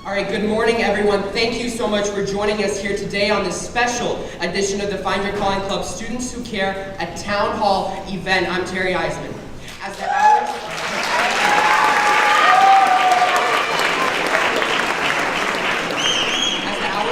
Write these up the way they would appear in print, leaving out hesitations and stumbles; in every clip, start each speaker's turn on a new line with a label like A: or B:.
A: All right, good morning, everyone. Thank you so much for joining us here today on this special edition of the Find Your Calling Club Students Who Care, a town hall event. I'm Terry Ayzman. As the hours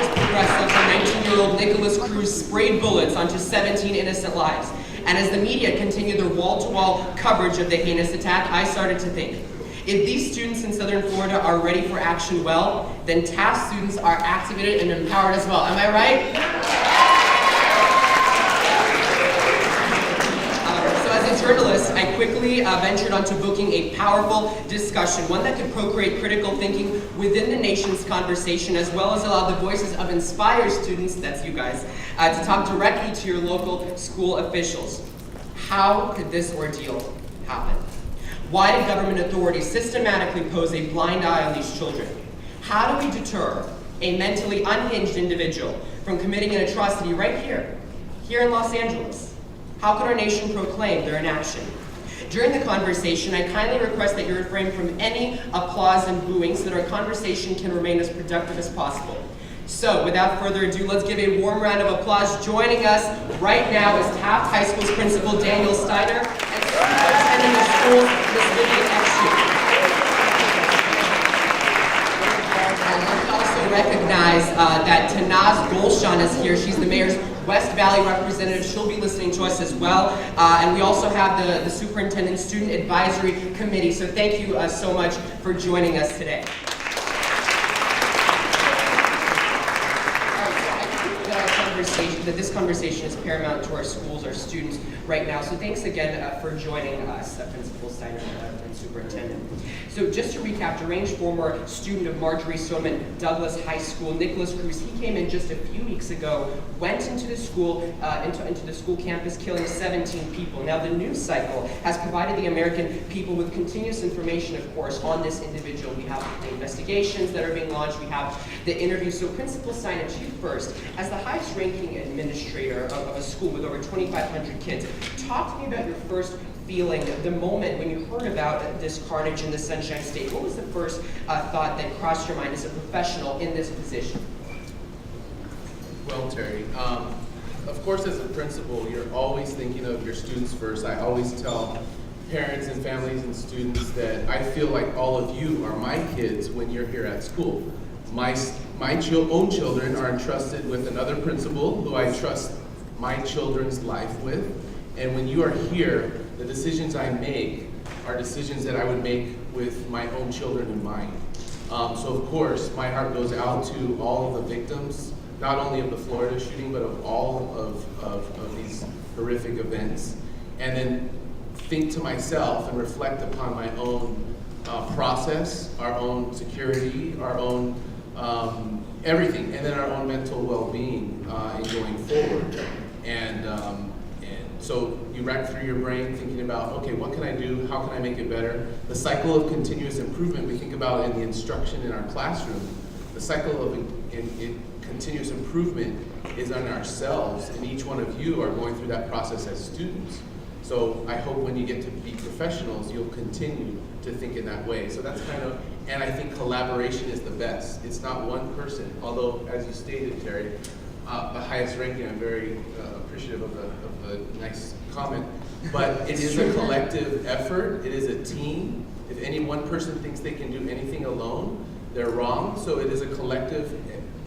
A: progressed, the 19-year-old Nicholas Cruz sprayed bullets onto 17 innocent lives. And as the media continued their wall-to-wall coverage of the heinous attack, I started to think, if these students in Southern Florida are ready for action well, then Taft students are activated and empowered as well. Am I right? So as a journalist, I quickly ventured onto booking a powerful discussion, one that could procreate critical thinking within the nation's conversation, as well as allow the voices of inspired students, that's you guys, to talk directly to your local school officials. How could this ordeal happen? Why did government authorities systematically pose a blind eye on these children? How do we deter a mentally unhinged individual from committing an atrocity right here in Los Angeles? How could our nation proclaim their inaction? During the conversation, I kindly request that you refrain from any applause and booing so that our conversation can remain as productive as possible. So, without further ado, let's give a warm round of applause. Joining us right now is Taft High School's principal, Daniel Steiner, and superintendent of schools, Ms. Vivian Ekchian. And let's also recognize that Tanaz Golshan is here. She's the mayor's West Valley representative. She'll be listening to us as well. And we also have the Superintendent Student Advisory Committee. So thank you so much for joining us today. That this conversation is paramount to our schools, our students right now. So thanks again for joining us, Principal Steiner and Superintendent. So just to recap, deranged former student of Marjorie Stoneman Douglas High School, Nicholas Cruz, he came in just a few weeks ago, went into the school, into the school campus, killing 17 people. Now the news cycle has provided the American people with continuous information, of course, on this individual. We have the investigations that are being launched, we have the interviews. So Principal Steiner, to you first, as the highest ranking administrator of a school with over 2,500 kids, talk to me about your first feeling, the moment when you heard about this carnage in the Sunshine State. What was the first thought that crossed your mind as a professional in this position?
B: Well, Terry, of course as a principal, you're always thinking of your students first. I always tell parents and families and students that I feel like all of you are my kids when you're here at school. My own children are entrusted with another principal who I trust my children's life with. And when you are here, the decisions I make are decisions that I would make with my own children in mind. So of course, my heart goes out to all of the victims, not only of the Florida shooting, but of all of these horrific events. And then think to myself and reflect upon my own process, our own security, our own everything, and then our own mental well-being in going forward. And so you rack through your brain thinking about, okay, what can I do? How can I make it better? The cycle of continuous improvement we think about in the instruction in our classroom. The cycle of continuous improvement is on ourselves, and each one of you are going through that process as students. So I hope when you get to be professionals, you'll continue to think in that way. So that's kind of, and I think collaboration is the best. It's not one person, although as you stated, Terry, the highest ranking, I'm very appreciative of the nice comment, but it is a collective effort, it is a team. If any one person thinks they can do anything alone, they're wrong. So it is a collective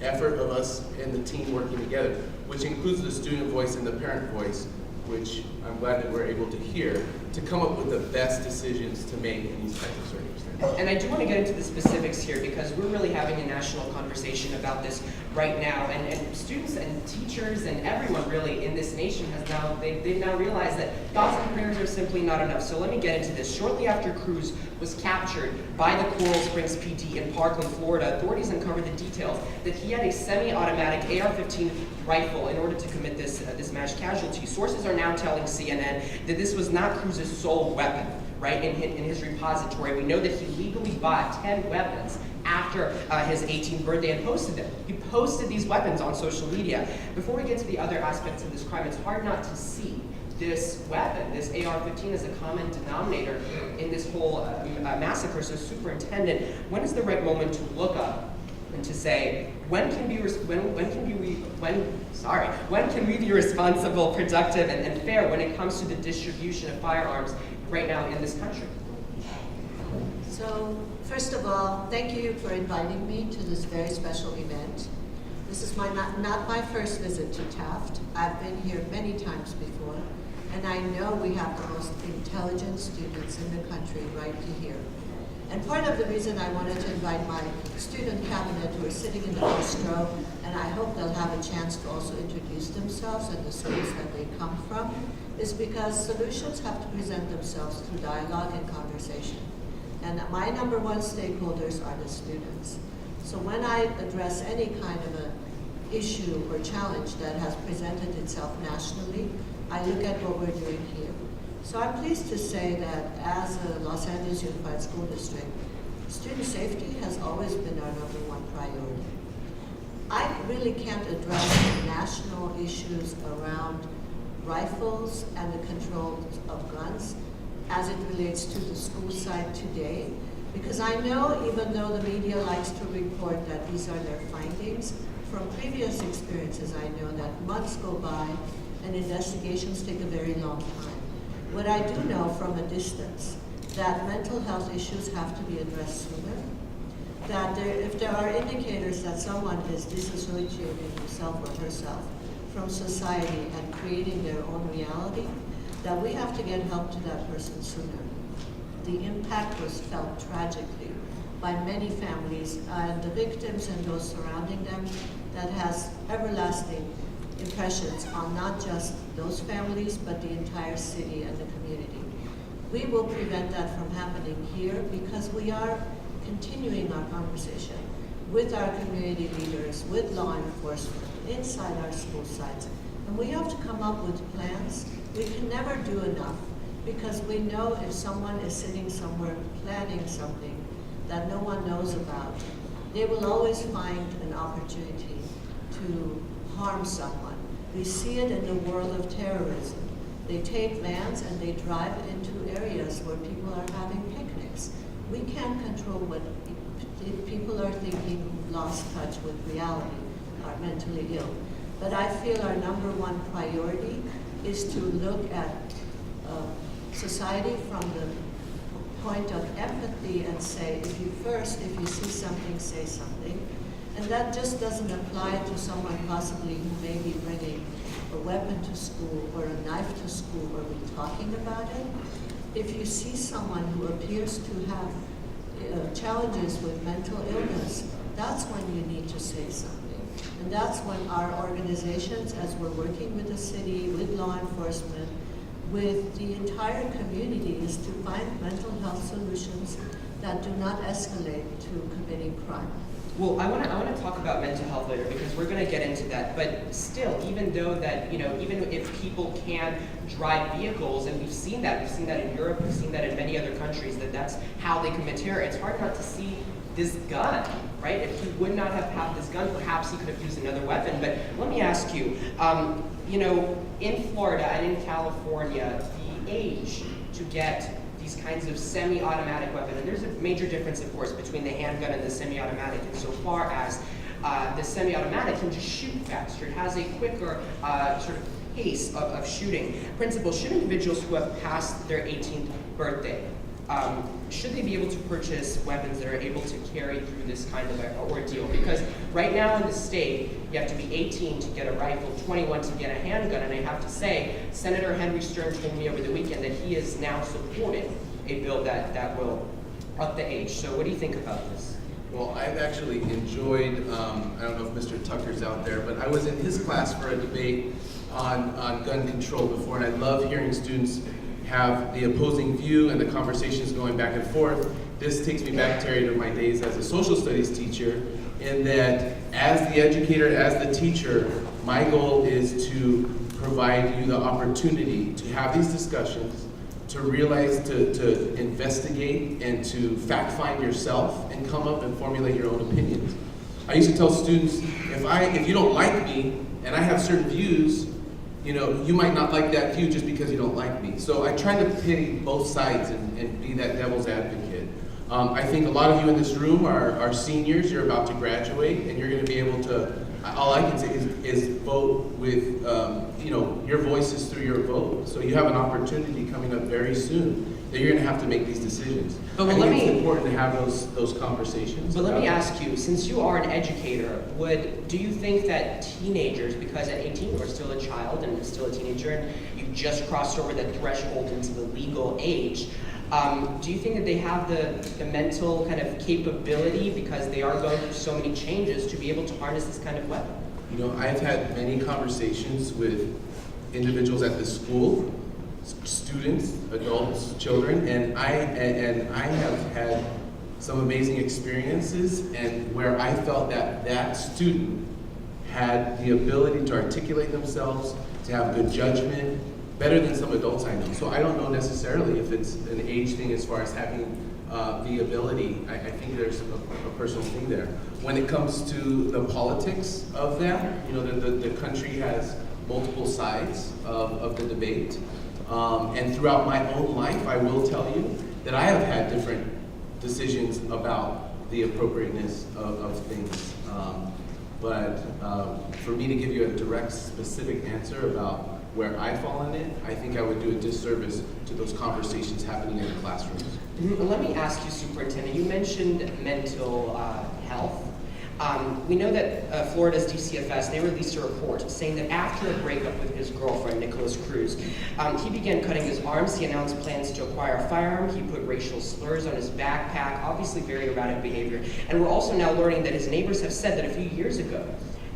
B: effort of us and the team working together, which includes the student voice and the parent voice, which I'm glad that we're able to hear, to come up with the best decisions to make in these types of circumstances.
A: And I do want to get into the specifics here because we're really having a national conversation about this right now. And students and teachers and everyone really in this nation has now, they've now realized that thoughts and prayers are simply not enough. So let me get into this. Shortly after Cruz was captured by the Coral Springs PD in Parkland, Florida, authorities uncovered the details that he had a semi-automatic AR-15 rifle in order to commit this mass casualty. Sources are now telling CNN that this was not Cruz's sole weapon, right, in his repository. We know that he legally bought 10 weapons after his 18th birthday and posted them. He posted these weapons on social media. Before we get to the other aspects of this crime, it's hard not to see this weapon, this AR-15, as a common denominator in this whole massacre. So Superintendent, when is the right moment to look up and to say, when can we be responsible, productive, and fair when it comes to the distribution of firearms right now in this country?
C: So, first of all, thank you for inviting me to this very special event. This is not my first visit to Taft. I've been here many times before, and I know we have the most intelligent students in the country right here. And part of the reason I wanted to invite my student cabinet who are sitting in the first row, and I hope they'll have a chance to also introduce themselves and the schools that they come from, is because solutions have to present themselves through dialogue and conversation. And my number one stakeholders are the students. So when I address any kind of an issue or challenge that has presented itself nationally, I look at what we're doing here. So I'm pleased to say that as a Los Angeles Unified School District, student safety has always been our number one priority. I really can't address the national issues around rifles and the control of guns as it relates to the school side today, because I know even though the media likes to report that these are their findings, from previous experiences I know that months go by and investigations take a very long time. What I do know from a distance, that mental health issues have to be addressed sooner, that if there are indicators that someone is disassociating himself or herself from society and creating their own reality, that we have to get help to that person sooner. The impact was felt tragically by many families and the victims and those surrounding them, that has everlasting impressions on not just those families, but the entire city and the community. We will prevent that from happening here because we are continuing our conversation with our community leaders, with law enforcement, inside our school sites. And we have to come up with plans. We can never do enough because we know if someone is sitting somewhere planning something that no one knows about, they will always find an opportunity to harm someone. We see it in the world of terrorism. They take vans and they drive into areas where people are having picnics. We can't control what people are thinking who've lost touch with reality, are mentally ill. But I feel our number one priority is to look at society from the point of empathy and say, if you see something, say something. And that just doesn't apply to someone possibly who may be bringing a weapon to school or a knife to school or be talking about it. If you see someone who appears to have challenges with mental illness, that's when you need to say something. And that's when our organizations, as we're working with the city, with law enforcement, with the entire community, is to find mental health solutions that do not escalate to committing crime.
A: Well, I want to talk about mental health later because we're going to get into that. But still, even though that, even if people can drive vehicles, and we've seen that in Europe, we've seen that in many other countries, that's how they commit terror. It's hard not to see this gun, right? If he would not have had this gun, perhaps he could have used another weapon. But let me ask you, in Florida and in California, the age to get these kinds of semi-automatic weapons, and there's a major difference, of course, between the handgun and the semi-automatic insofar as the semi-automatic can just shoot faster. It has a quicker sort of pace of shooting. Principal, should individuals who have passed their 18th birthday, should they be able to purchase weapons that are able to carry through this kind of an ordeal? Because right now in the state, you have to be 18 to get a rifle, 21 to get a handgun, and I have to say, Senator Henry Stern told me over the weekend that he is now supporting a bill that will up the age. So what do you think about this?
B: Well, I've actually enjoyed, I don't know if Mr. Tucker's out there, but I was in his class for a debate on gun control before, and I love hearing students have the opposing view and the conversations going back and forth. This takes me back, Terry, to my days as a social studies teacher, in that as the educator, as the teacher, my goal is to provide you the opportunity to have these discussions, to realize, to investigate, and to fact-find yourself and come up and formulate your own opinions. I used to tell students, if you don't like me and I have certain views, you might not like that view just because you don't like me. So I try to pity both sides and be that devil's advocate. I think a lot of you in this room are seniors, you're about to graduate, and you're going to be able to, all I can say is vote with, your voices through your vote. So you have an opportunity coming up very soon that you're going to have to make these decisions.
A: But
B: I think it's important to have those conversations.
A: But let me ask you, since you are an educator, do you think that teenagers, because at 18 you're still a child and still a teenager, and you just crossed over the threshold into the legal age, do you think that they have the mental kind of capability, because they are going through so many changes, to be able to harness this kind of weapon?
B: I've had many conversations with individuals at the school, students, adults, children, and I have had some amazing experiences, and where I felt that student had the ability to articulate themselves, to have good judgment, better than some adults I know. So I don't know necessarily if it's an age thing as far as having the ability. I think there's a personal thing there. When it comes to the politics of that, the country has multiple sides of the debate. And throughout my own life, I will tell you that I have had different decisions about the appropriateness of things. But for me to give you a direct, specific answer about where I fall in it, I think I would do a disservice to those conversations happening in the classrooms.
A: Let me ask you, Superintendent, you mentioned mental health. We know that Florida's DCFS, they released a report saying that after a breakup with his girlfriend, Nicholas Cruz, he began cutting his arms. He announced plans to acquire a firearm. He put racial slurs on his backpack, obviously very erratic behavior. And we're also now learning that his neighbors have said that a few years ago,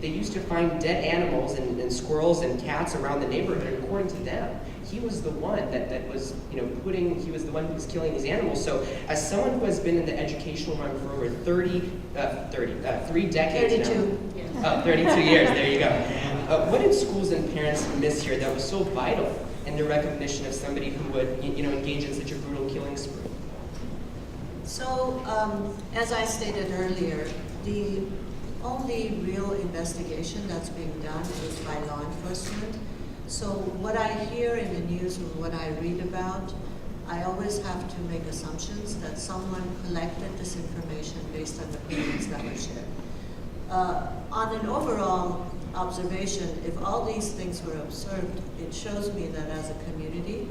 A: they used to find dead animals and squirrels and cats around the neighborhood, and according to them, he was the one that was, he was the one who was killing these animals. So as someone who has been in the educational realm for over 3 decades
C: 32.
A: now. Oh, 32 years, there you go. What did schools and parents miss here that was so vital in the recognition of somebody who would, engage in such a brutal killing spree?
C: So, as I stated earlier, the only real investigation that's being done is by law enforcement. So what I hear in the news and what I read about, I always have to make assumptions that someone collected this information based on the opinions that were shared. On an overall observation, if all these things were observed, it shows me that as a community,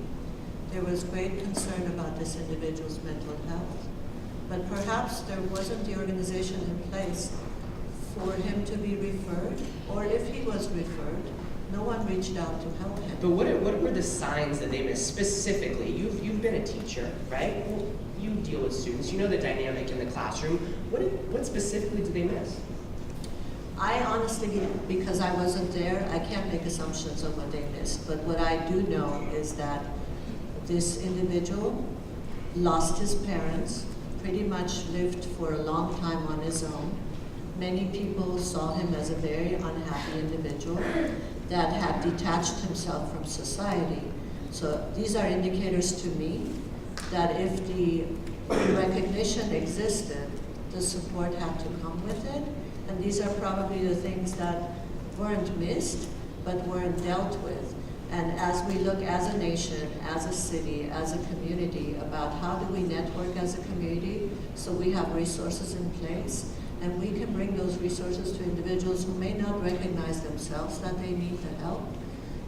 C: there was great concern about this individual's mental health. But perhaps there wasn't the organization in place for him to be referred, or if he was referred, no one reached out to help him.
A: But what were the signs that they missed specifically? You've been a teacher, right? You deal with students. You know the dynamic in the classroom. What specifically did they miss?
C: I honestly, because I wasn't there, I can't make assumptions on what they missed. But what I do know is that this individual lost his parents, pretty much lived for a long time on his own. Many people saw him as a very unhappy individual that had detached himself from society. So these are indicators to me that if the recognition existed, the support had to come with it. And these are probably the things that weren't missed, but weren't dealt with. And as we look as a nation, as a city, as a community, about how do we network as a community so we have resources in place, and we can bring those resources to individuals who may not recognize themselves that they need the help,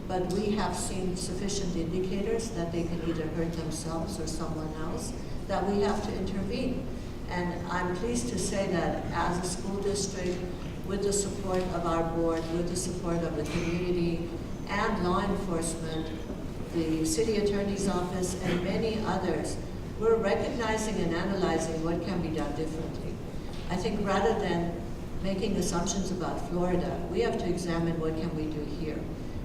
C: but we have seen sufficient indicators that they can either hurt themselves or someone else, that we have to intervene. And I'm pleased to say that as a school district, with the support of our board, with the support of the community and law enforcement, the city attorney's office, and many others, we're recognizing and analyzing what can be done differently. I think rather than making assumptions about Florida, we have to examine what can we do here.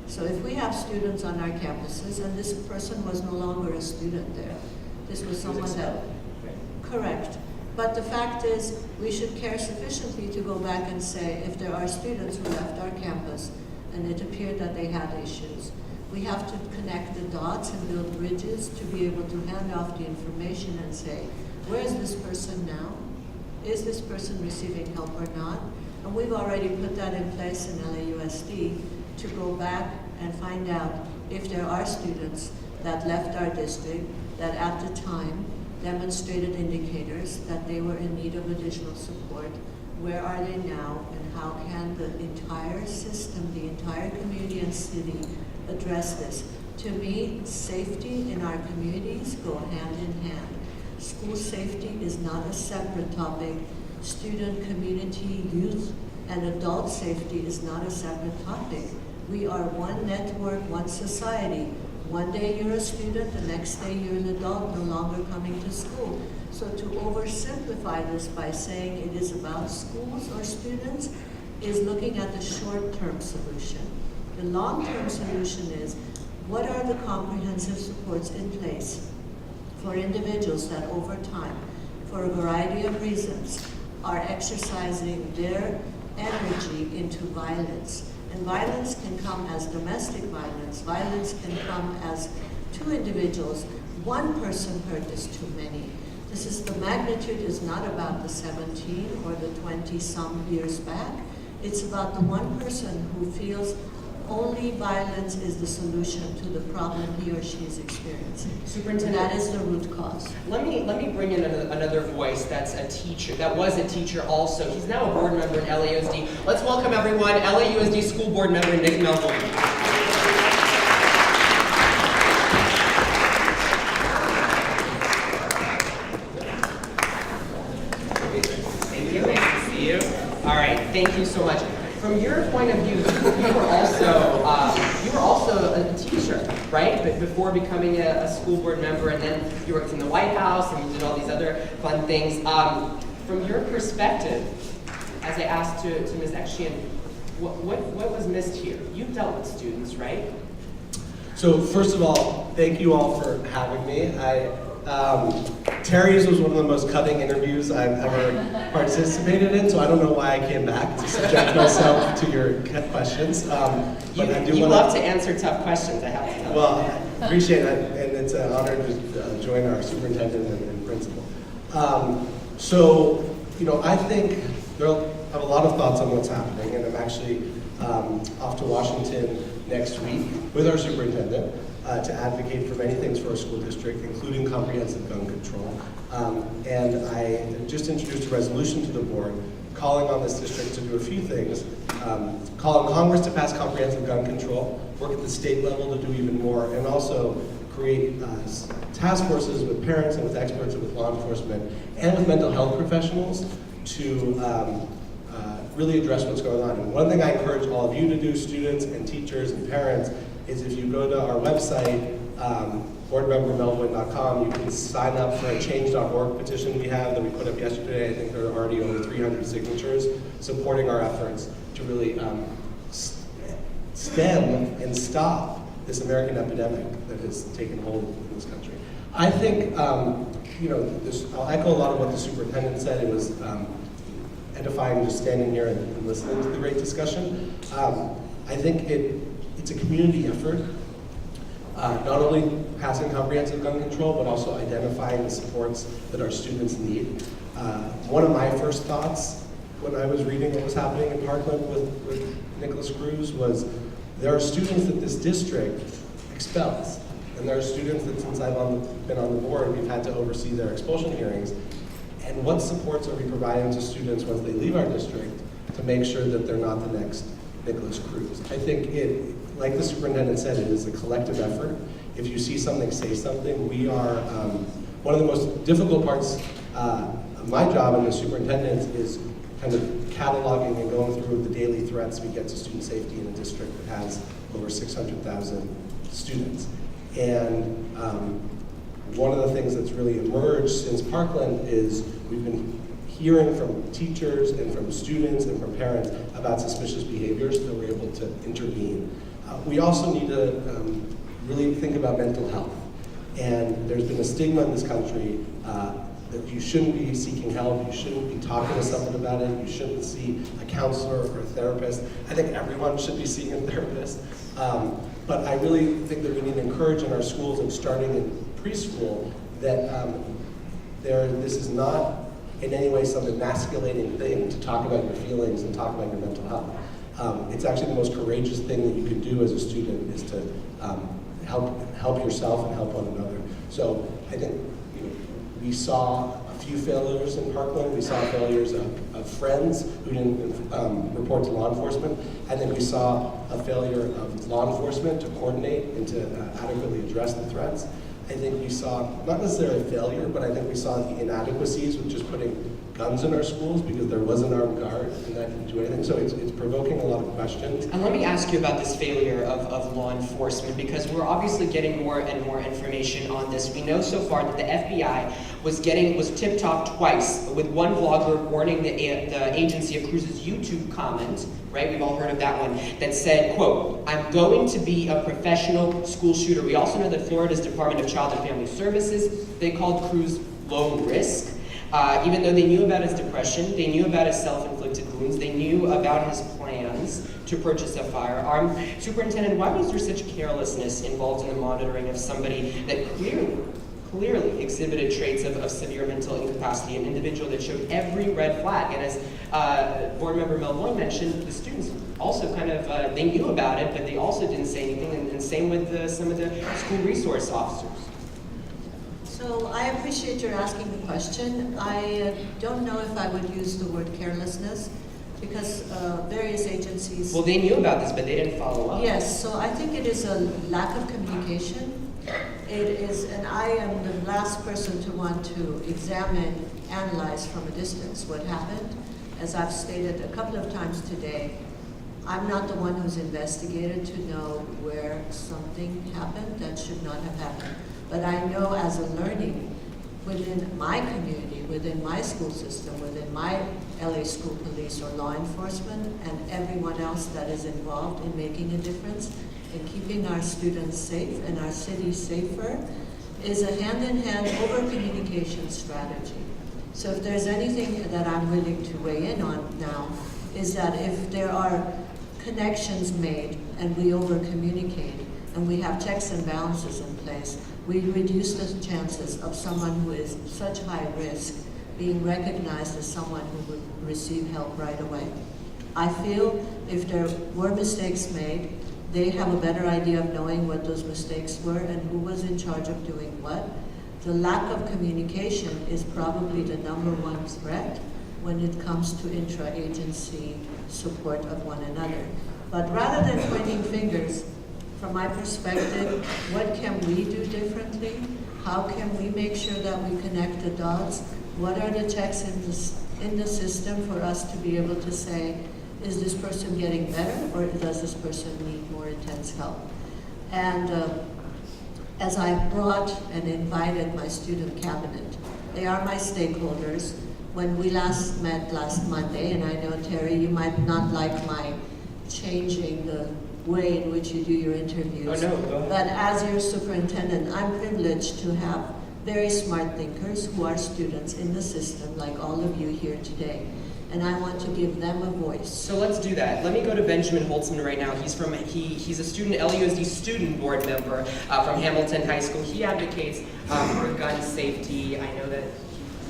C: So if we have students on our campuses, and this person was no longer a student there, this was someone that, correct. But the fact is, we should care sufficiently to go back and say, if there are students who left our campus and it appeared that they had issues, we have to connect the dots and build bridges to be able to hand off the information and say, where is this person now? Is this person receiving help or not? And we've already put that in place in LAUSD to go back and find out if there are students that left our district that at the time demonstrated indicators that they were in need of additional support. Where are they now, and how can the entire system, the entire community and city address this? To me, safety in our communities go hand in hand. School safety is not a separate topic. Student, community, youth, and adult safety is not a separate topic. We are one network, one society. One day you're a student, the next day you're an adult, no longer coming to school. So to oversimplify this by saying it is about schools or students is looking at the short-term solution. The long-term solution is, what are the comprehensive supports in place for individuals that over time, for a variety of reasons, are exercising their energy into violence? And violence can come as domestic violence. Violence can come as two individuals. One person hurt is too many. The magnitude is not about the 17 or the 20-some years back. It's about the one person who feels only violence is the solution to the problem he or she is experiencing.
A: Superintendent,
C: that is the root cause.
A: Let me bring in another voice that's a teacher, that was a teacher also. He's now a board member in LAUSD. Let's welcome everyone, LAUSD School Board Member Nick Melville. Thank you, nice to see you. All right, thank you so much. From your point of view, you were also a teacher, right? But before becoming a school board member, and then you worked in the White House, and you did all these other fun things. From your perspective, as I asked to Ms. Ekchian, what was missed here? You've dealt with students, right?
D: So first of all, thank you all for having me. Terry's was one of the most cutting interviews I've ever participated in, so I don't know why I came back to subject myself to your questions. But
A: you love to answer tough questions, I have to tell you.
D: Well, I appreciate it, and it's an honor to join our superintendent and principal. I think I have a lot of thoughts on what's happening, and I'm actually off to Washington next week with our superintendent to advocate for many things for our school district, including comprehensive gun control. And I just introduced a resolution to the board calling on this district to do a few things. Call on Congress to pass comprehensive gun control, work at the state level to do even more, and also create task forces with parents and with experts and with law enforcement and with mental health professionals to really address what's going on. And one thing I encourage all of you to do, students and teachers and parents, is if you go to our website, boardmembermelvin.com, you can sign up for a change.org petition we have that we put up yesterday. I think there are already over 300 signatures supporting our efforts to really stem and stop this American epidemic that has taken hold in this country. I think, I'll echo a lot of what the superintendent said. It was edifying just standing here and listening to the great discussion. I think it's a community effort, not only passing comprehensive gun control, but also identifying the supports that our students need. One of my first thoughts when I was reading what was happening in Parkland with Nicholas Cruz was there are students that this district expels, and there are students that since I've been on the board, we've had to oversee their expulsion hearings. And what supports are we providing to students once they leave our district to make sure that they're not the next Nicholas Cruz? I think like the superintendent said, it is a collective effort. If you see something, say something. We are, one of the most difficult parts of my job and the superintendent is kind of cataloging and going through the daily threats we get to student safety in a district that has over 600,000 students. And one of the things that's really emerged since Parkland is we've been hearing from teachers and from students and from parents about suspicious behaviors that we're able to intervene. We also need to really think about mental health. And there's been a stigma in this country that you shouldn't be seeking help, you shouldn't be talking to someone about it, you shouldn't see a counselor or a therapist. I think everyone should be seeing a therapist. But I really think that we need to encourage in our schools and starting in preschool that this is not in any way some emasculating thing to talk about your feelings and talk about your mental health. It's actually the most courageous thing that you can do as a student is to help yourself and help one another. So I think We saw a few failures in Parkland. We saw failures of friends who didn't report to law enforcement. I think we saw a failure of law enforcement to coordinate and to adequately address the threats. I think we saw, not necessarily a failure, but I think we saw the inadequacies with just putting guns in our schools because there was an armed guard and that didn't do anything. So it's provoking a lot of questions.
A: And let me ask you about this failure of law enforcement, because we're obviously getting more and more information on this. We know so far that the FBI was tip-topped twice, with one vlogger warning the agency of Cruz's YouTube comment, right? We've all heard of that one, that said, quote, "I'm going to be a professional school shooter." We also know that Florida's Department of Child and Family Services, they called Cruz low risk. Even though they knew about his depression, they knew about his self-inflicted wounds, they knew about his plans to purchase a firearm. Superintendent, why was there such carelessness involved in the monitoring of somebody that clearly exhibited traits of severe mental incapacity, an individual that showed every red flag? And as Board Member Melvoin mentioned, the students also kind of, they knew about it, but they also didn't say anything, and same with some of the school resource officers.
C: So I appreciate your asking the question. I don't know if I would use the word carelessness because various agencies...
A: Well, they knew about this, but they didn't follow up.
C: Yes, so I think it is a lack of communication. It is, and I am the last person to want to examine, analyze from a distance what happened. As I've stated a couple of times today, I'm not the one who's investigated to know where something happened that should not have happened. But I know as a learning within my community, within my school system, within my LA School Police or law enforcement and everyone else that is involved in making a difference in keeping our students safe and our city safer is a hand-in-hand over-communication strategy. So if there's anything that I'm willing to weigh in on now is that if there are connections made and we over-communicate and we have checks and balances in place, we reduce the chances of someone who is such high risk being recognized as someone who would receive help right away. I feel if there were mistakes made, they have a better idea of knowing what those mistakes were and who was in charge of doing what. The lack of communication is probably the #1 threat when it comes to intra-agency support of one another. But rather than pointing fingers, from my perspective, what can we do differently? How can we make sure that we connect the dots? What are the checks in the system for us to be able to say, is this person getting better or does this person need more intense help? And as I brought and invited my student cabinet, they are my stakeholders. When we last met last Monday, and I know, Terry, you might not like my changing the way in which you do your interviews.
A: Oh, no, go ahead.
C: But as your superintendent, I'm privileged to have very smart thinkers who are students in the system, like all of you here today. And I want to give them a voice.
A: So let's do that. Let me go to Benjamin Holtzman right now. He's a student, LAUSD student board member from Hamilton High School. He advocates for gun safety. I know that.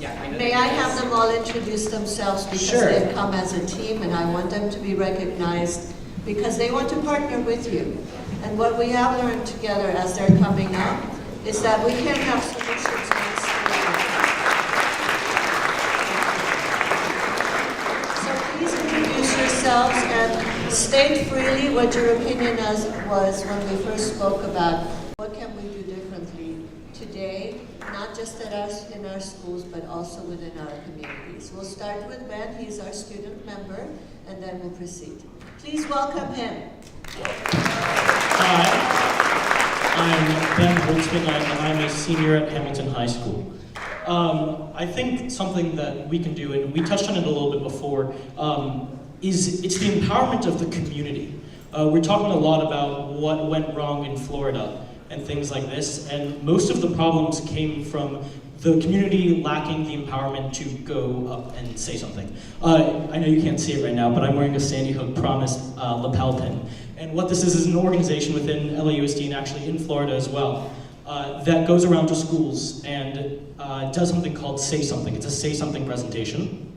A: Yeah, I know.
C: May I have them all introduce themselves because
A: Sure.
C: they've come as a team, and I want them to be recognized because they want to partner with you. And what we have learned together as they're coming up is that we can't have solutions next year. So please introduce yourselves and state freely what your opinion was when we first spoke about what can we do differently today, not just in our schools, but also within our communities. We'll start with Ben. He's our student member, and then we'll proceed. Please welcome him.
E: Hi, I'm Ben Holtzman, and I'm a senior at Hamilton High School. I think something that we can do, and we touched on it a little bit before, is it's the empowerment of the community. We're talking a lot about what went wrong in Florida and things like this, and most of the problems came from the community lacking the empowerment to go up and say something. I know you can't see it right now, but I'm wearing a Sandy Hook Promise lapel pin. And what this is an organization within LAUSD and actually in Florida as well, that goes around to schools and does something called Say Something. It's a Say Something presentation.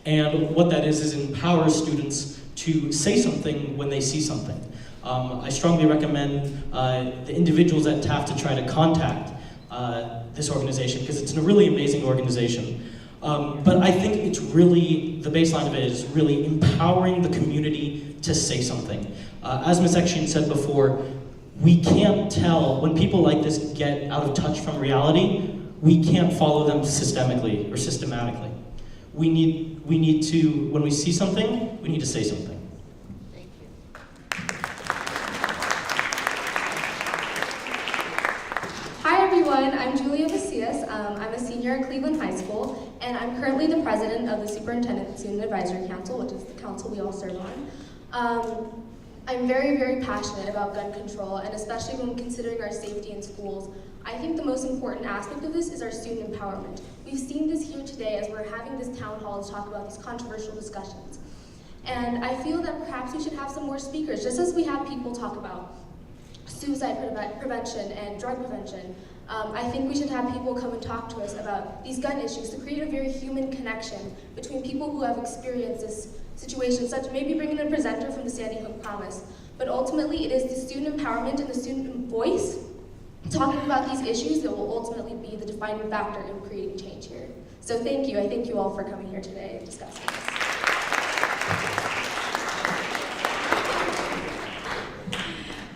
E: And what that is empowers students to say something when they see something. I strongly recommend the individuals at Taft to try to contact this organization because it's a really amazing organization. But I think it's really, the baseline of it is really empowering the community to say something. As Ms. Ekchian said before, we can't tell, when people like this get out of touch from reality, we can't follow them systemically or systematically. We need to, when we see something, we need to say something.
C: Thank you.
F: Hi everyone, I'm Julia Macias. I'm a senior at Cleveland High School, and I'm currently the president of the Superintendent Student Advisory Council, which is the council we all serve on. I'm very, very passionate about gun control, and especially when considering our safety in schools. I think the most important aspect of this is our student empowerment. We've seen this here today as we're having this town hall to talk about these controversial discussions. And I feel that perhaps we should have some more speakers, just as we have people talk about suicide prevention and drug prevention. I think we should have people come and talk to us about these gun issues to create a very human connection between people who have experienced this situation, such maybe bringing a presenter from the Sandy Hook Promise. But ultimately, it is the student empowerment and the student voice talking about these issues that will ultimately be the defining factor in creating change here. So thank you. I thank you all for coming here today and discussing this.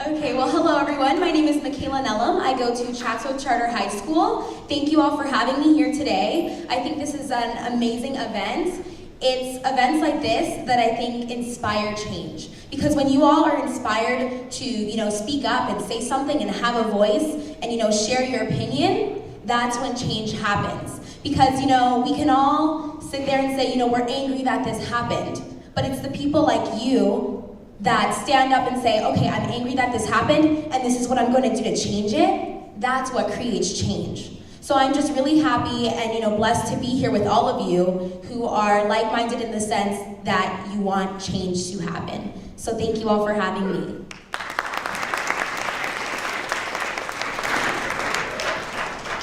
G: Okay, well, hello everyone. My name is Michaela Nellum. I go to Chatsworth Charter High School. Thank you all for having me here today. I think this is an amazing event. It's events like this that I think inspire change. Because when you all are inspired to, speak up and say something and have a voice and, share your opinion, that's when change happens. Because, we can all sit there and say, we're angry that this happened. But it's the people like you that stand up and say, okay, I'm angry that this happened, and this is what I'm going to do to change it. That's what creates change. So I'm just really happy and blessed to be here with all of you who are like-minded in the sense that you want change to happen. So thank you all for having me.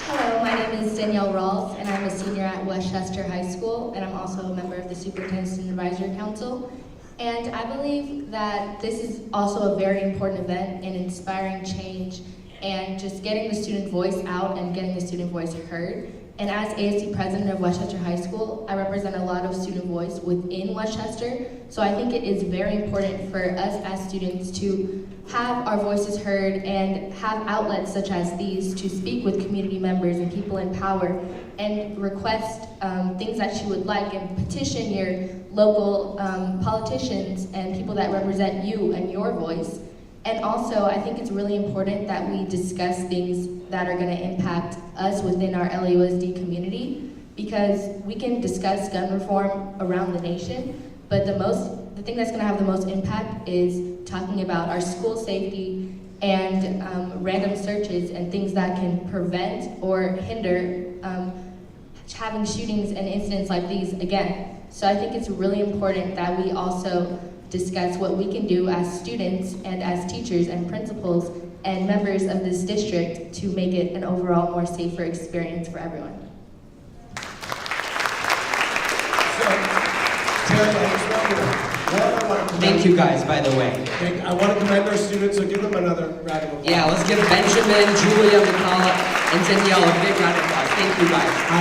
F: Hello, my name is Danielle Rawls, and I'm a senior at Westchester High School, and I'm also a member of the Superintendent Student Advisory Council. And I believe that this is also a very important event in inspiring change and just getting the student voice out and getting the student voice heard. And as ASD president of Westchester High School, I represent a lot of student voice within Westchester. So I think it is very important for us as students to have our voices heard and have outlets such as these to speak with community members and people in power and request things that you would like and petition your local politicians and people that represent you and your voice. And also, I think it's really important that we discuss things that are going to impact us within our LAUSD community, because we can discuss gun reform around the nation, but the thing that's going to have the most impact is talking about our school safety and random searches and things that can prevent or hinder having shootings and incidents like these again. So I think it's really important that we also discuss what we can do as students and as teachers and principals and members of this district to make it an overall more safer experience for everyone.
A: Thank you guys, by the way.
D: I want to commend our students, so give them another round of applause.
A: Yeah, let's give Benjamin, Julia, Mikala, and Danielle a big round of applause. Thank you guys.
D: I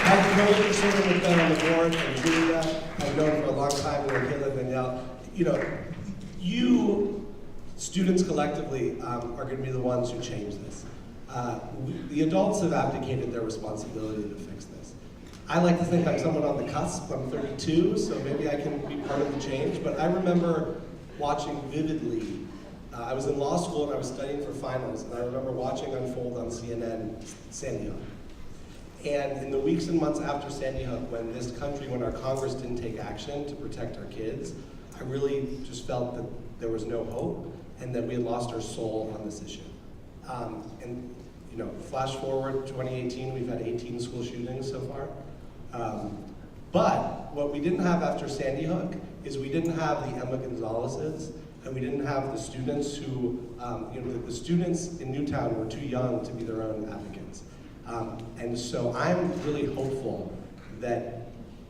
D: have the privilege of serving with them on the board, and Julia, I've known for a long time, and Michaela, Danielle. You students collectively are going to be the ones who change this. The adults have abdicated their responsibility to fix this. I like to think I'm someone on the cusp. I'm 32, so maybe I can be part of the change. But I remember watching vividly. I was in law school and I was studying for finals, and I remember watching unfold on CNN Sandy Hook. And in the weeks and months after Sandy Hook, when our Congress didn't take action to protect our kids, I really just felt that there was no hope and that we had lost our soul on this issue. Flash forward 2018, we've had 18 school shootings so far. But what we didn't have after Sandy Hook is we didn't have the Emma Gonzalez's, and we didn't have the students who, the students in Newtown were too young to be their own advocates. And so I'm really hopeful that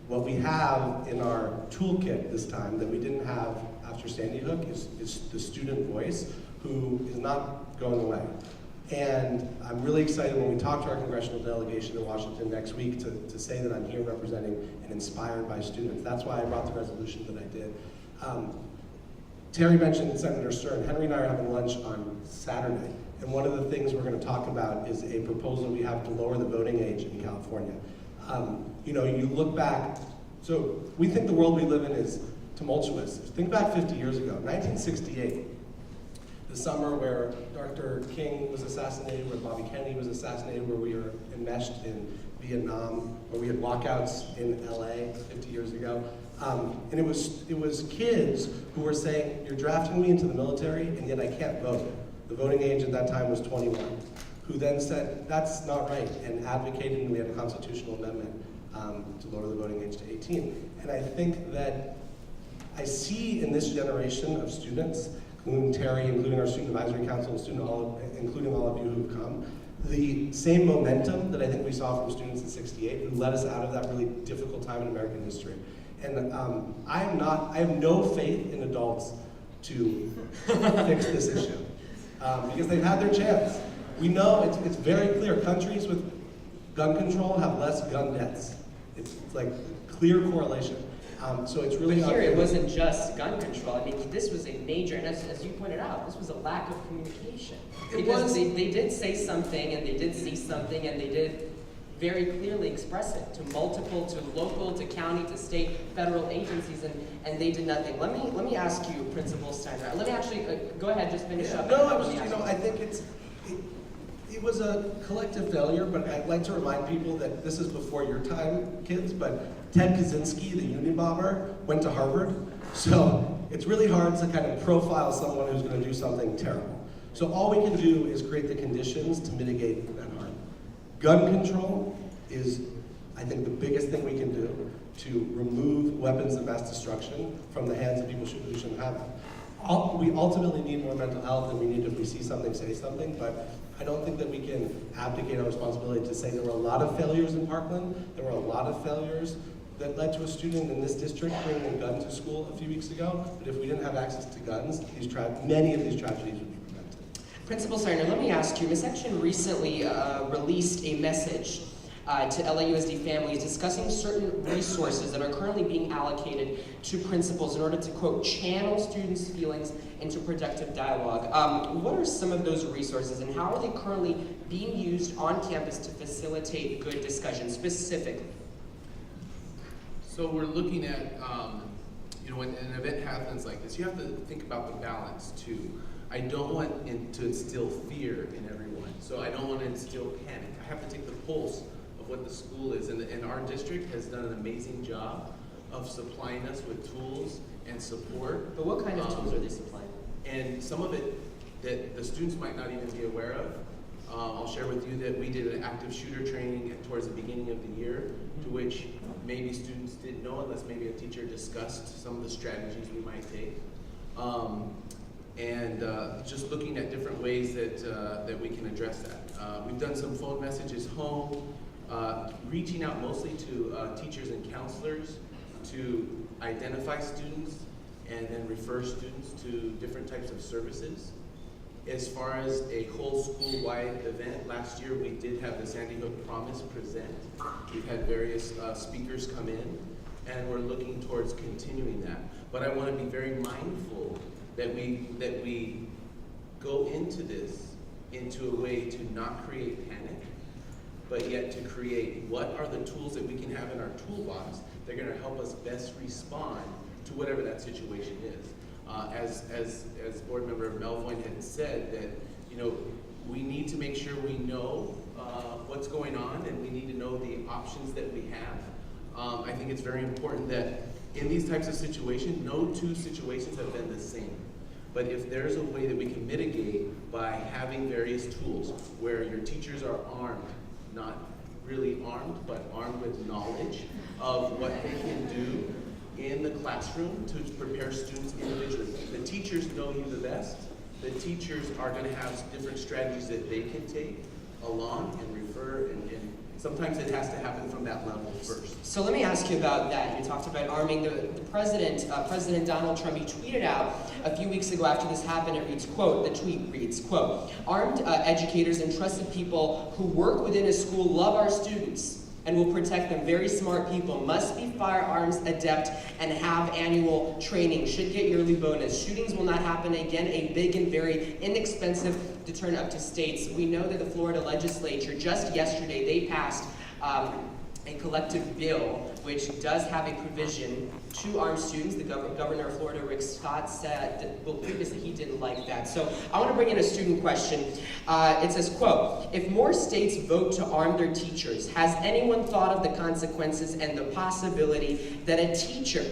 D: what we have in our toolkit this time that we didn't have after Sandy Hook is the student voice, who is not going away. And I'm really excited when we talk to our congressional delegation in Washington next week to say that I'm here representing and inspired by students. That's why I brought the resolution that I did. Terry mentioned Senator Stern. Henry and I are having lunch on Saturday, and one of the things we're going to talk about is a proposal we have to lower the voting age in California. You know, you look back, so we think the world we live in is tumultuous. Think back 50 years ago, 1968, the summer where Dr. King was assassinated, where Bobby Kennedy was assassinated, where we were enmeshed in Vietnam, where we had walkouts in LA 50 years ago. And it was kids who were saying, you're drafting me into the military, and yet I can't vote. The voting age at that time was 21. Who then said, that's not right, and advocated, and we had a constitutional amendment to lower the voting age to 18. And I think that I see in this generation of students, including Terry, including our Student Advisory Council, including all of you who've come, the same momentum that I think we saw from students in '68 who led us out of that really difficult time in American history. And I have no faith in adults to fix this issue because they've had their chance. We know it's very clear. Countries with gun control have less gun deaths. It's like clear correlation. So it's really
A: But here it wasn't just gun control. I mean, this was a major, and as you pointed out, this was a lack of communication. Because they did say something, and they did see something, and they did very clearly express it to multiple, to local, to county, to state, federal agencies, and they did nothing. Let me ask you, Principal Steiner. Let me actually go ahead, just finish up.
D: No, I think it was a collective failure, but I'd like to remind people that this is before your time, kids, but Ted Kaczynski, the Unabomber, went to Harvard. So it's really hard to kind of profile someone who's going to do something terrible. So all we can do is create the conditions to mitigate that harm. Gun control is, I think, the biggest thing we can do to remove weapons of mass destruction from the hands of people who shouldn't have them. We ultimately need more mental health, and we need to, if we see something, say something, but I don't think that we can abdicate our responsibility to say there were a lot of failures in Parkland, there were a lot of failures that led to a student in this district bringing a gun to school a few weeks ago, but if we didn't have access to guns, many of these tragedies would be prevented.
A: Principal Steiner, let me ask you, Ms. Ekchian recently released a message to LAUSD families discussing certain resources that are currently being allocated to principals in order to, quote, channel students' feelings into productive dialogue. What are some of those resources, and how are they currently being used on campus to facilitate good discussion specifically?
B: So we're looking at, when an event happens like this, you have to think about the balance too. I don't want to instill fear in everyone, so I don't want to instill panic. I have to take the pulse of what the school is, and our district has done an amazing job of supplying us with tools and support.
A: But what kind of tools are they supplying?
B: And some of it that the students might not even be aware of. I'll share with you that we did an active shooter training towards the beginning of the year, to which maybe students didn't know unless maybe a teacher discussed some of the strategies we might take. Just looking at different ways that we can address that. We've done some phone messages home, reaching out mostly to teachers and counselors to identify students and then refer students to different types of services. As far as a whole school-wide event, last year we did have the Sandy Hook Promise present. We've had various speakers come in, and we're looking towards continuing that. But I want to be very mindful that we go into this into a way to not create panic, but yet to create what are the tools that we can have in our toolbox that are going to help us best respond to whatever that situation is. As board member Melvoin had said, that we need to make sure we know what's going on, and we need to know the options that we have. I think it's very important that in these types of situations, no two situations have been the same. But if there's a way that we can mitigate by having various tools where your teachers are armed, not really armed, but armed with knowledge of what they can do in the classroom to prepare students individually. The teachers know you the best. The teachers are going to have different strategies that they can take along and refer Sometimes it has to happen from that level first.
A: So let me ask you about that. You talked about arming the president. President Donald Trump, he tweeted out a few weeks ago after this happened, it reads, quote, the tweet reads, quote, armed educators and trusted people who work within a school love our students and will protect them. Very smart people must be firearms adept and have annual training. Should get yearly bonus. Shootings will not happen again. A big and very inexpensive deterrent up to states. We know that the Florida legislature, just yesterday, they passed a collective bill which does have a provision to arm students. The governor of Florida, Rick Scott, said, well, previously he didn't like that. So I want to bring in a student question. It says, quote, if more states vote to arm their teachers, has anyone thought of the consequences and the possibility that a teacher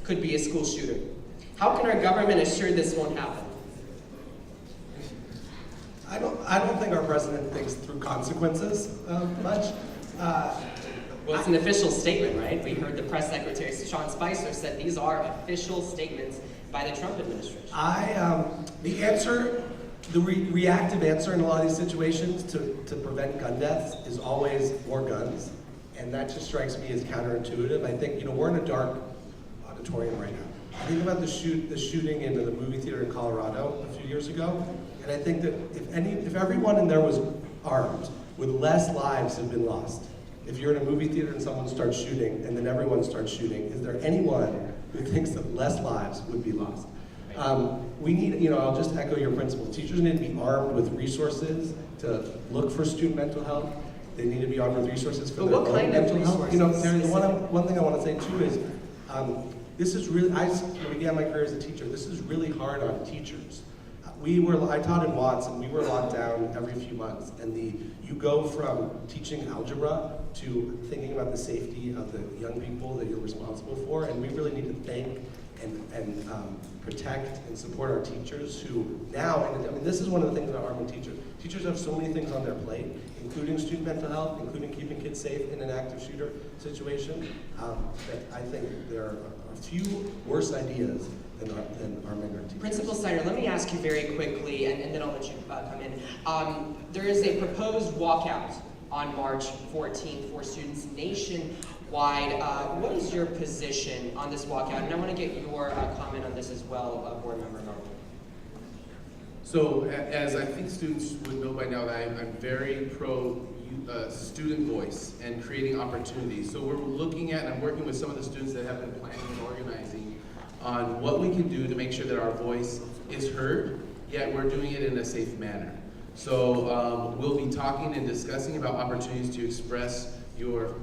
A: could be a school shooter? How can our government assure this won't happen?
D: I don't think our president thinks through consequences much.
A: Well, it's an official statement, right? We heard the press secretary, Sean Spicer, said these are official statements by the Trump administration.
D: The answer, the reactive answer in a lot of these situations to prevent gun deaths is always more guns. And that just strikes me as counterintuitive. I think, we're in a dark auditorium right now. I think about the shooting in the movie theater in Colorado a few years ago. And I think that if everyone in there was armed, would less lives have been lost. If you're in a movie theater and someone starts shooting and then everyone starts shooting, is there anyone who thinks that less lives would be lost? We need, I'll just echo your principle. Teachers need to be armed with resources to look for student mental health. They need to be armed with resources for their own mental health. There's one thing I want to say too is, this is really, I began my career as a teacher, this is really hard on teachers. I taught in Watts and we were locked down every few months, and you go from teaching algebra to thinking about the safety of the young people that you're responsible for, and we really need to thank and protect and support our teachers who now, and this is one of the things about arming teachers. Teachers have so many things on their plate, including student mental health, including keeping kids safe in an active shooter situation, that I think there are a few worse ideas than arming our teachers.
A: Principal Steiner, let me ask you very quickly, and then I'll let you come in. There is a proposed walkout on March 14th for students nationwide. What is your position on this walkout? And I want to get your comment on this as well, Board Member Norwood.
B: So, as I think students would know by now, that I'm very pro student voice and creating opportunities. So we're looking at, and I'm working with some of the students that have been planning and organizing on what we can do to make sure that our voice is heard, yet we're doing it in a safe manner. So we'll be talking and discussing about opportunities to express your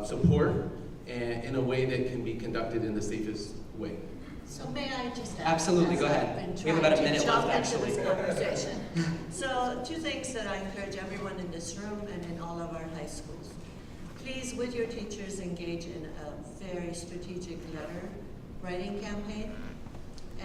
B: support and in a way that can be conducted in the safest way.
C: So may I just add?
A: Absolutely, go ahead. We have about a minute left, actually.
C: This conversation. So 2 things that I encourage everyone in this room and in all of our high schools. Please, with your teachers, engage in a very strategic letter writing campaign.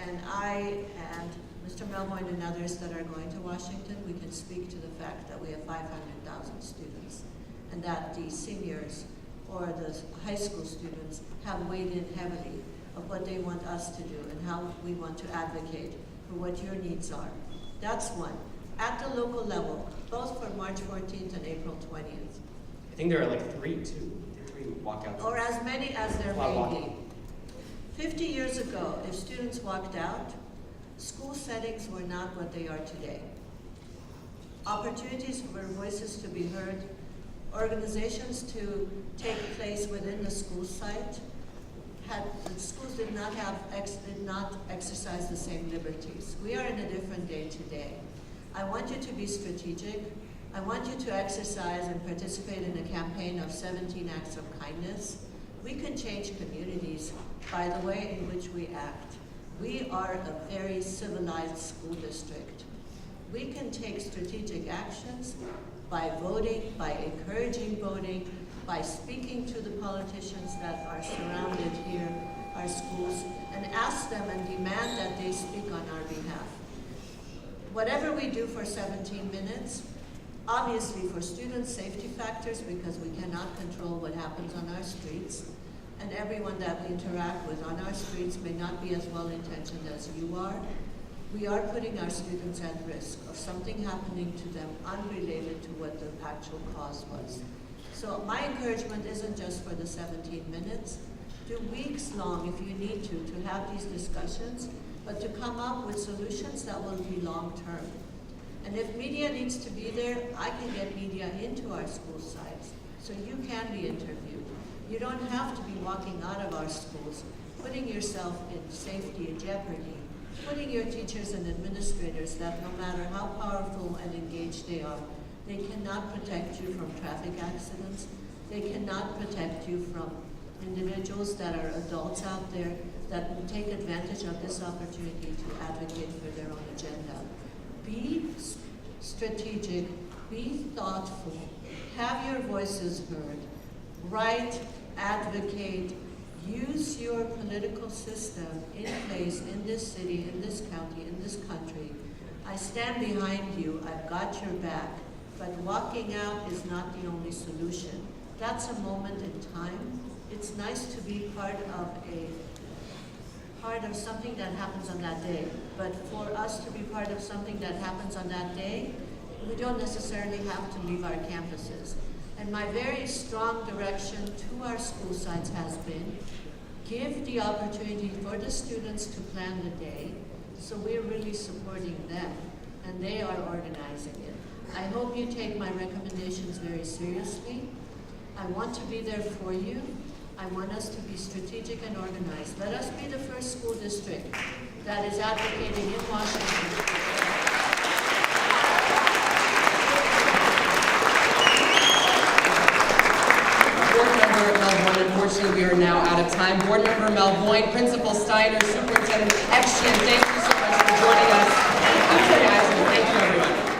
C: And I and Mr. Melbourne and others that are going to Washington, we can speak to the fact that we have 500,000 students and that the seniors or the high school students have weighed in heavily of what they want us to do and how we want to advocate for what your needs are. That's one. At the local level, both for March 14th and April 20th.
A: I think there are like three walkouts.
C: Or as many as there may be. 50 years ago, if students walked out, school settings were not what they are today. Opportunities for voices to be heard, organizations to take place within the school site, the schools did not exercise the same liberties. We are in a different day today. I want you to be strategic. I want you to exercise and participate in a campaign of 17 acts of kindness. We can change communities by the way in which we act. We are a very civilized school district. We can take strategic actions by voting, by encouraging voting, by speaking to the politicians that are surrounded here, our schools, and ask them and demand that they speak on our behalf. Whatever we do for 17 minutes, obviously for student safety factors, because we cannot control what happens on our streets, and everyone that we interact with on our streets may not be as well intentioned as you are. We are putting our students at risk of something happening to them unrelated to what the actual cause was. So my encouragement isn't just for the 17 minutes. Do weeks long if you need to have these discussions, but to come up with solutions that will be long-term. And if media needs to be there, I can get media into our school sites, so you can be interviewed. You don't have to be walking out of our schools, putting yourself in safety and jeopardy, putting your teachers and administrators that no matter how powerful and engaged they are, they cannot protect you from traffic accidents. They cannot protect you from individuals that are adults out there that will take advantage of this opportunity to advocate for their own agenda. Be strategic, be thoughtful, have your voices heard, write, advocate, use your political system in place in this city, in this county, in this country. I stand behind you, I've got your back, but walking out is not the only solution. That's a moment in time. It's nice to be part of something that happens on that day, but for us to be part of something that happens on that day, we don't necessarily have to leave our campuses. And my very strong direction to our school sites has been, give the opportunity for the students to plan the day, so we're really supporting them, and they are organizing it. I hope you take my recommendations very seriously. I want to be there for you. I want us to be strategic and organized. Let us be the first school district that is advocating in Washington.
A: Board Member Melvoin, unfortunately we are now out of time. Board Member Melvoin, Principal Steiner, Superintendent Ekchian, thank you so much for joining us. I'm Terry Ayzman. Thank you, everyone.